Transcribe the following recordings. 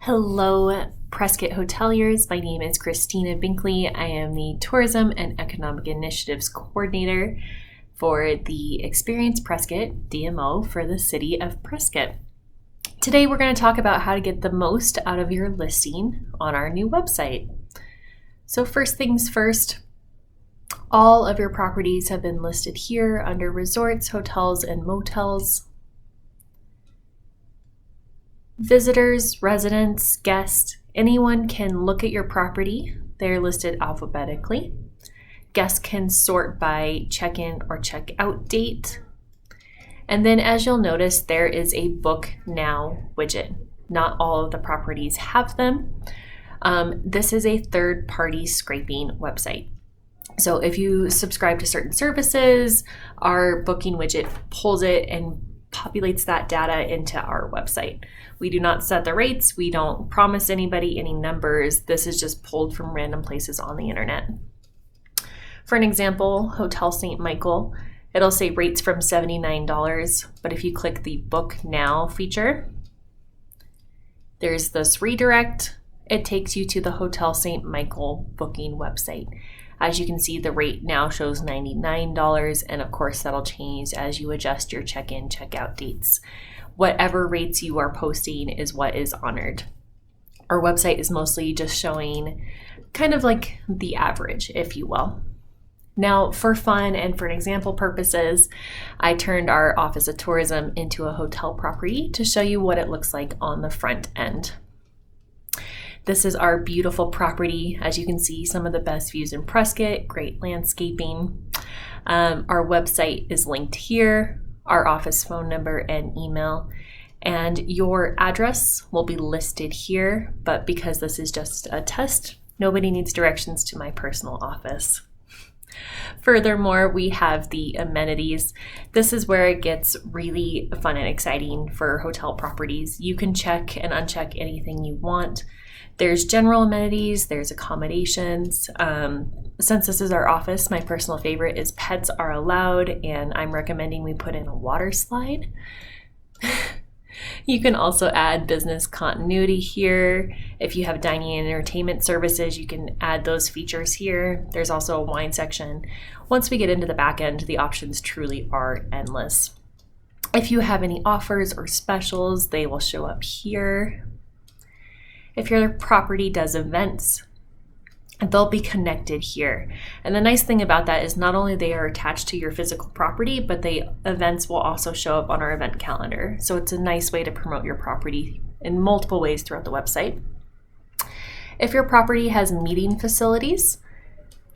Hello, Prescott Hoteliers. My name is Christina Binkley. I am the Tourism and Economic Initiatives Coordinator for the Experience Prescott DMO for the City of Prescott. Today we're going to talk about how to get the most out of your listing on our new website. So first things first, all of your properties have been listed here under resorts, hotels, and motels. Visitors, residents, guests, anyone can look at your property. They're listed alphabetically. Guests can sort by check-in or check-out date. And then as you'll notice, there is a Book Now widget. Not all of the properties have them. This is a third-party scraping website. So if you subscribe to certain services, our booking widget pulls it and populates that data into our website. We do not set the rates. We don't promise anybody any numbers. This is just pulled from random places on the internet. For an example, Hotel St. Michael, it'll say rates from $79, but if you click the Book Now feature, there's this redirect. It takes you to the Hotel St. Michael booking website. As you can see, the rate now shows $99, and of course that'll change as you adjust your check-in, check-out dates. Whatever rates you are posting is what is honored. Our website is mostly just showing kind of like the average, if you will. Now, for fun and for an example purposes, I turned our Office of Tourism into a hotel property to show you what it looks like on the front end. This is our beautiful property. As you can see, some of the best views in Prescott, great landscaping. Our website is linked here, our office phone number and email, and your address will be listed here, but because this is just a test, nobody needs directions to my personal office. Furthermore, we have the amenities. This is where it gets really fun and exciting for hotel properties. You can check and uncheck anything you want. There's general amenities, there's accommodations. Since this is our office, my personal favorite is pets are allowed, and I'm recommending we put in a water slide. You can also add business continuity here. If you have dining and entertainment services, you can add those features here. There's also a wine section. Once we get into the back end, the options truly are endless. If you have any offers or specials, they will show up here. If your property does events, they'll be connected here. And the nice thing about that is not only they are attached to your physical property, but the events will also show up on our event calendar. So it's a nice way to promote your property in multiple ways throughout the website. If your property has meeting facilities,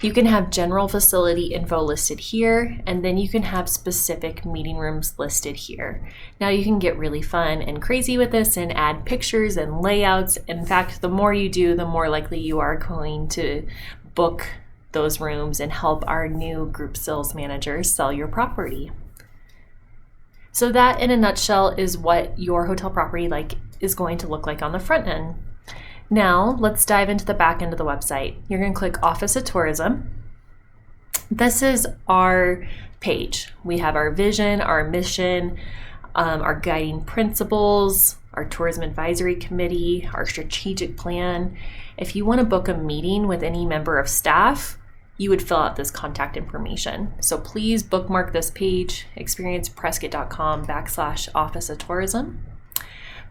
you can have general facility info listed here, and then you can have specific meeting rooms listed here. Now you can get really fun and crazy with this and add pictures and layouts. In fact, the more you do, the more likely you are going to book those rooms and help our new group sales managers sell your property. So that in a nutshell is what your hotel property is going to look like on the front end. Now, let's dive into the back end of the website. You're going to click Office of Tourism. This is our page. We have our vision, our mission, our guiding principles, our tourism advisory committee, our strategic plan. If you want to book a meeting with any member of staff, you would fill out this contact information. So please bookmark this page, experienceprescott.com/Office of Tourism.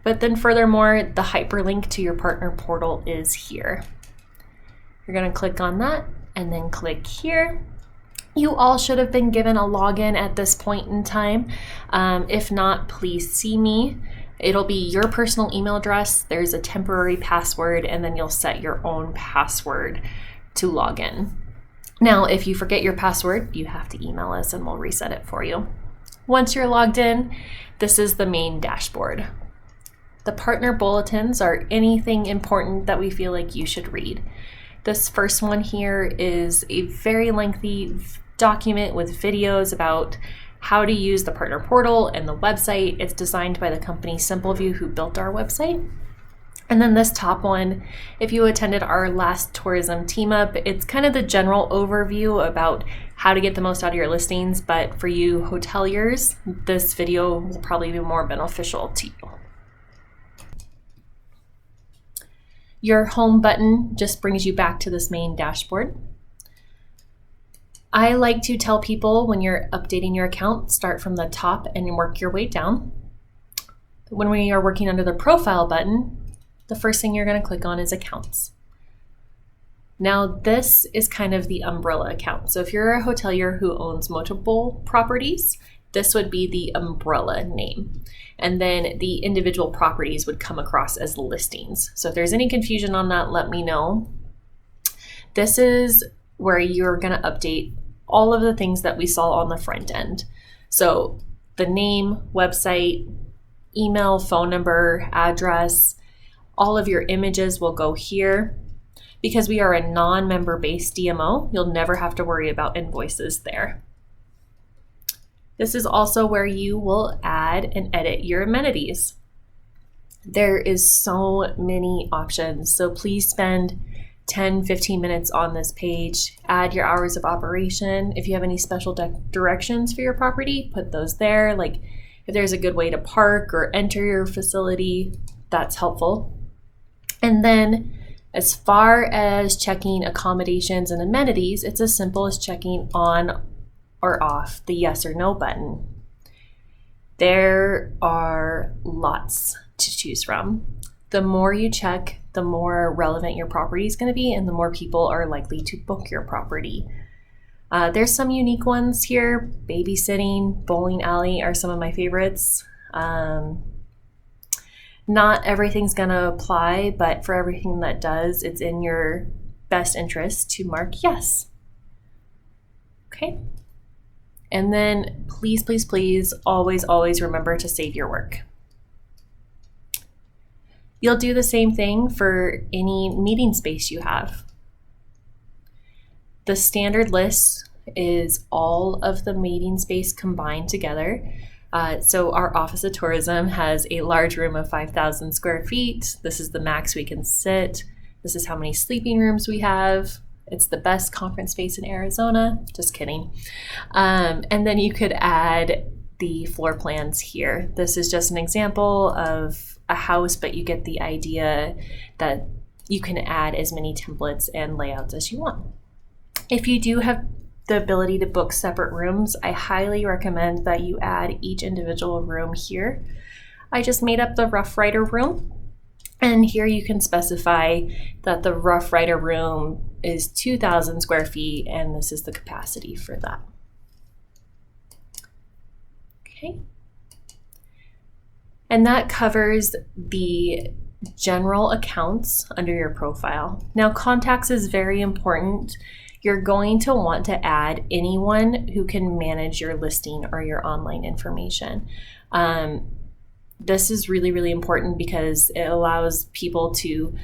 But then furthermore, the hyperlink to your partner portal is here. You're going to click on that and then click here. You all should have been given a login at this point in time. If not, please see me. It'll be your personal email address. There's a temporary password, and then you'll set your own password to log in. Now, if you forget your password, you have to email us and we'll reset it for you. Once you're logged in, this is the main dashboard. The partner bulletins are anything important that we feel like you should read. This first one here is a very lengthy document with videos about how to use the partner portal and the website. It's designed by the company SimpleView, who built our website. And then this top one, if you attended our last tourism team up, it's kind of the general overview about how to get the most out of your listings. But for you hoteliers, this video will probably be more beneficial to you. Your home button just brings you back to this main dashboard. I like to tell people when you're updating your account, start from the top and work your way down. When we are working under the profile button, the first thing you're going to click on is accounts. Now this is kind of the umbrella account. So if you're a hotelier who owns multiple properties, this would be the umbrella name. And then the individual properties would come across as listings. So if there's any confusion on that, let me know. This is where you're going to update all of the things that we saw on the front end. So the name, website, email, phone number, address, all of your images will go here. Because we are a non-member based DMO, you'll never have to worry about invoices there. This is also where you will add and edit your amenities. There is so many options, so please spend 10-15 minutes on this page. Add your hours of operation. If you have any special directions for your property, put those there. Like if there's a good way to park or enter your facility, that's helpful. And then as far as checking accommodations and amenities, it's as simple as checking on or off the yes or no button. There are lots to choose from. The more you check, the more relevant your property is going to be and the more people are likely to book your property. There's some unique ones here. Babysitting, bowling alley are some of my favorites. Not everything's going to apply, but for everything that does, it's in your best interest to mark yes. Okay. And then please, please, please always remember to save your work. You'll do the same thing for any meeting space you have. The standard list is all of the meeting space combined together. So our Office of Tourism has a large room of 5,000 square feet. This is the max we can sit. This is how many sleeping rooms we have. It's the best conference space in Arizona. Just kidding. And then you could add the floor plans here. This is just an example of a house, but you get the idea that you can add as many templates and layouts as you want. If you do have the ability to book separate rooms, I highly recommend that you add each individual room here. I just made up the Rough Rider room, and here you can specify that the Rough Rider room is 2,000 square feet, and this is the capacity for that. Okay. And that covers the general accounts under your profile. Now, contacts is very important. You're going to want to add anyone who can manage your listing or your online information. This is really, really important because it allows people to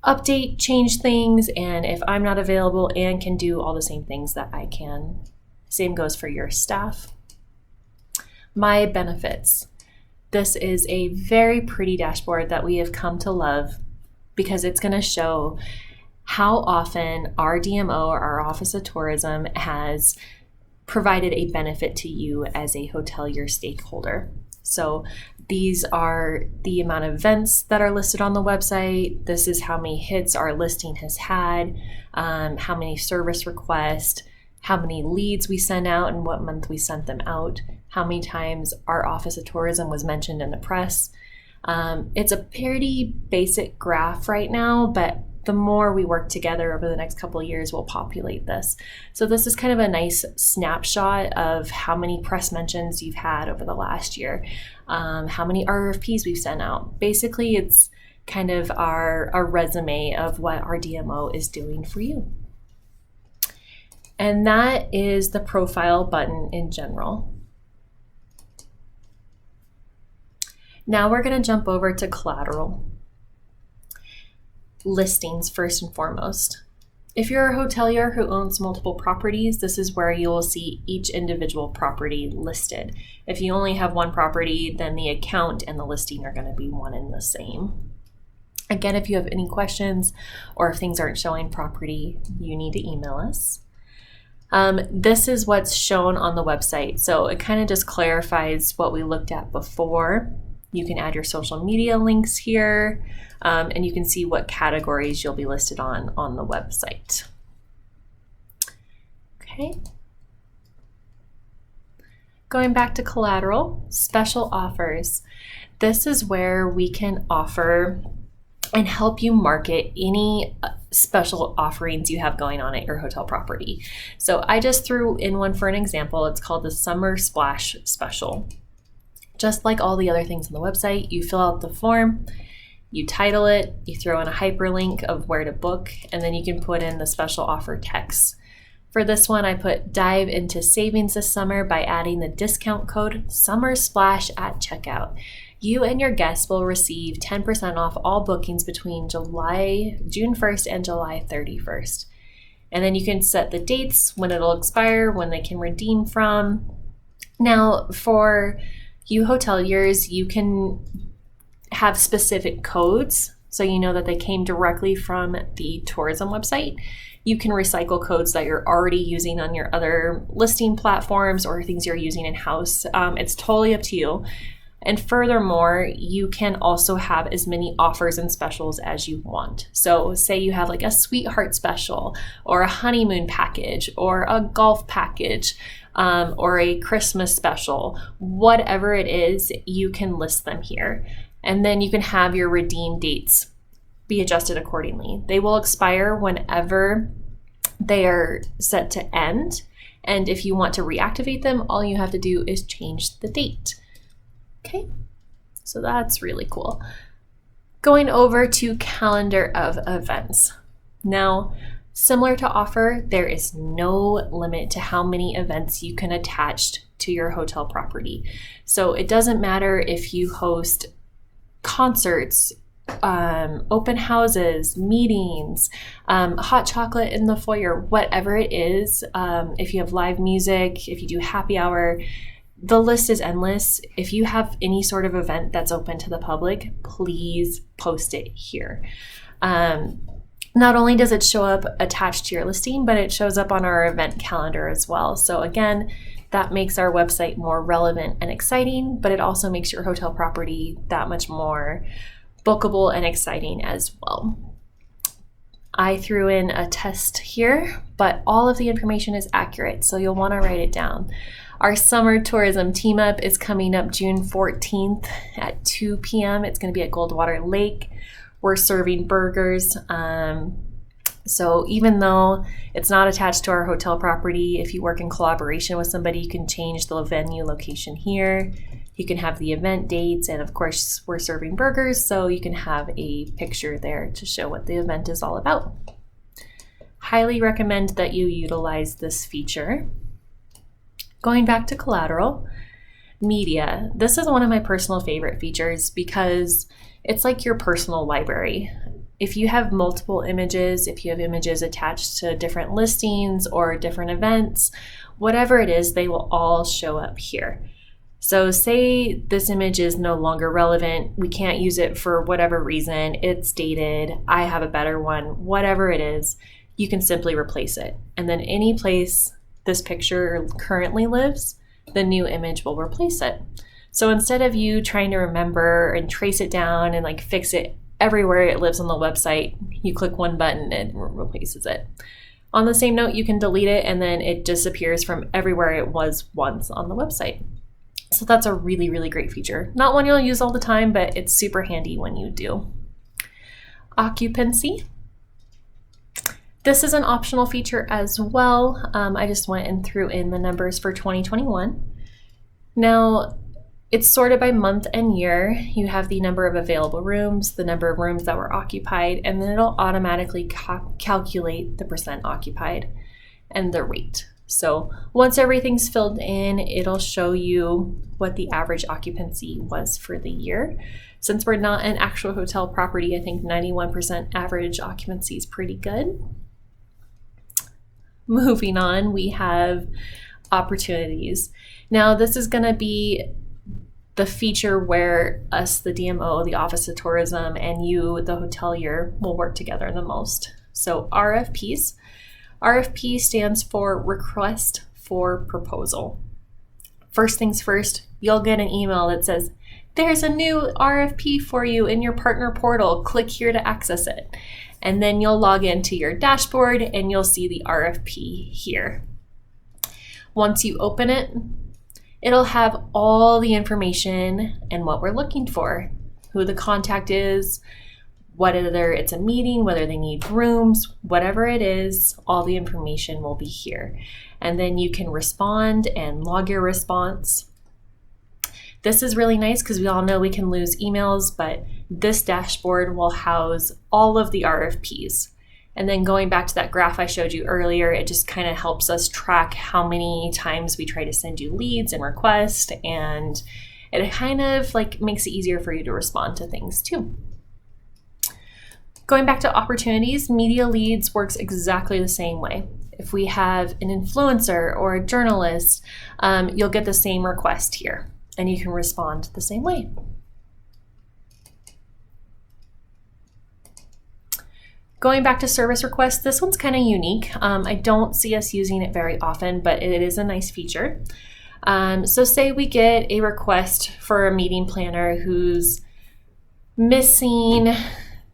update, change things, and if I'm not available and can do all the same things that I can, same goes for your staff. My benefits. This is a very pretty dashboard that we have come to love because it's going to show how often our DMO, or our Office of Tourism, has provided a benefit to you as a hotelier stakeholder. So these are the amount of events that are listed on the website. This is how many hits our listing has had, how many service requests, how many leads we sent out and what month we sent them out, how many times our Office of Tourism was mentioned in the press. It's a pretty basic graph right now, but the more we work together over the next couple of years, we'll populate this. So this is kind of a nice snapshot of how many press mentions you've had over the last year, how many RFPs we've sent out. Basically, it's kind of our resume of what our DMO is doing for you. And that is the profile button in general. Now we're going to jump over to collateral. Listings first and foremost. If you're a hotelier who owns multiple properties, this is where you will see each individual property listed. If you only have one property, then the account and the listing are going to be one and the same. Again, if you have any questions or if things aren't showing properly, you need to email us. This is what's shown on the website. So it kind of just clarifies what we looked at before. You can add your social media links here, and you can see what categories you'll be listed on the website. Okay. Going back to collateral, special offers. This is where we can offer and help you market any special offerings you have going on at your hotel property. So I just threw in one for an example. It's called the Summer Splash Special. Just like all the other things on the website, you fill out the form, you title it, you throw in a hyperlink of where to book, and then you can put in the special offer text. For this one, I put dive into savings this summer by adding the discount code Summer Splash at checkout. You and your guests will receive 10% off all bookings between June 1st and July 31st. And then you can set the dates, when it'll expire, when they can redeem from. Now, for you hoteliers, you can have specific codes so you know that they came directly from the tourism website. You can recycle codes that you're already using on your other listing platforms or things you're using in-house. It's totally up to you. And furthermore, you can also have as many offers and specials as you want. So say you have like a sweetheart special or a honeymoon package or a golf package or a Christmas special, whatever it is, you can list them here. And then you can have your redeem dates be adjusted accordingly. They will expire whenever they are set to end. And if you want to reactivate them, all you have to do is change the date. Okay, so that's really cool. Going over to calendar of events. Now, similar to offer, there is no limit to how many events you can attach to your hotel property. So it doesn't matter if you host concerts, open houses, meetings, hot chocolate in the foyer, whatever it is. If you have live music, if you do happy hour, the list is endless. If you have any sort of event that's open to the public, please post it here. Not only does it show up attached to your listing, but it shows up on our event calendar as well. So again, that makes our website more relevant and exciting, but it also makes your hotel property that much more bookable and exciting as well. I threw in a test here, but all of the information is accurate, so you'll want to write it down. Our summer tourism team up is coming up June 14th at 2 p.m. It's going to be at Goldwater Lake. We're serving burgers. So even though it's not attached to our hotel property, if you work in collaboration with somebody, you can change the venue location here. You can have the event dates, and of course we're serving burgers, so you can have a picture there to show what the event is all about. Highly recommend that you utilize this feature. Going back to collateral, media. This is one of my personal favorite features because it's like your personal library. If you have multiple images, if you have images attached to different listings or different events, whatever it is, they will all show up here. So say this image is no longer relevant, we can't use it for whatever reason, it's dated, I have a better one, whatever it is, you can simply replace it. And then any place this picture currently lives, the new image will replace it. So instead of you trying to remember and trace it down and like fix it everywhere it lives on the website, you click one button and it replaces it. On the same note, you can delete it and then it disappears from everywhere it was once on the website. So that's a really, really great feature. Not one you'll use all the time, but it's super handy when you do. Occupancy. This is an optional feature as well. I just went and threw in the numbers for 2021. Now, it's sorted by month and year. You have the number of available rooms, the number of rooms that were occupied, and then it'll automatically calculate the percent occupied and the rate. So once everything's filled in, it'll show you what the average occupancy was for the year. Since we're not an actual hotel property, I think 91% average occupancy is pretty good. Moving on, we have opportunities. Now this is going to be the feature where us, the DMO, the Office of Tourism, and you, the hotelier, will work together the most. So RFPs. RFP stands for Request for Proposal. First things first, you'll get an email that says, there's a new RFP for you in your partner portal. Click here to access it. And then you'll log into your dashboard and you'll see the RFP here. Once you open it, it'll have all the information and what we're looking for, who the contact is, whether it's a meeting, whether they need rooms, whatever it is, all the information will be here. And then you can respond and log your response. This is really nice because we all know we can lose emails, but this dashboard will house all of the RFPs. And then going back to that graph I showed you earlier, it just kind of helps us track how many times we try to send you leads and requests, and it kind of like makes it easier for you to respond to things too. Going back to opportunities, media leads works exactly the same way. If we have an influencer or a journalist, you'll get the same request here. And you can respond the same way. Going back to service requests, this one's kind of unique. I don't see us using it very often, but it is a nice feature. So say we get a request for a meeting planner who's missing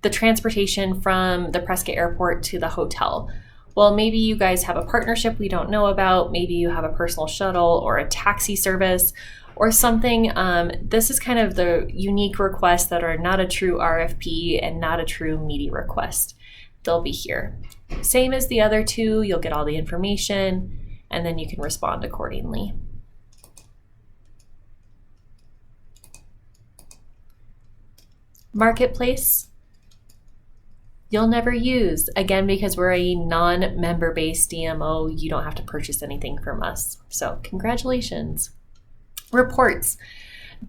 the transportation from the Prescott Airport to the hotel. Well, maybe you guys have a partnership we don't know about. Maybe you have a personal shuttle or a taxi service or something. This is kind of the unique requests that are not a true RFP and not a true media request. They'll be here. Same as the other two, you'll get all the information and then you can respond accordingly. Marketplace, you'll never use, again, because we're a non-member based DMO, you don't have to purchase anything from us. So congratulations. Reports.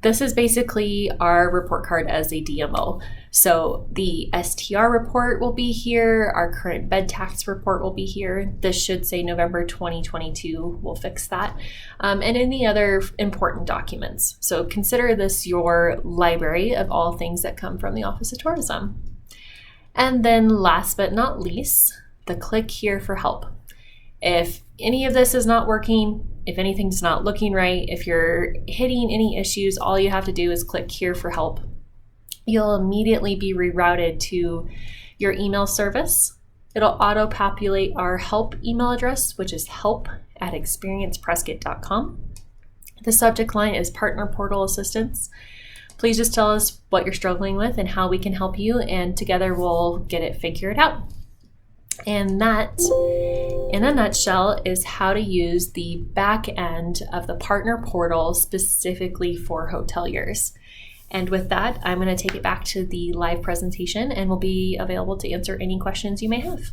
This is basically our report card as a DMO. So the STR report will be here. Our current bed tax report will be here. This should say November 2022. We'll fix that. And any other important documents. So consider this your library of all things that come from the Office of Tourism. And then last but not least, the click here for help. If any of this is not working, if anything's not looking right, if you're hitting any issues, all you have to do is click here for help. You'll immediately be rerouted to your email service. It'll auto-populate our help email address, which is help@experienceprescott.com. The subject line is Partner Portal Assistance. Please just tell us what you're struggling with and how we can help you, and together we'll get it figured out. And that, in a nutshell, is how to use the back end of the partner portal specifically for hoteliers. And with that, I'm going to take it back to the live presentation and will be available to answer any questions you may have.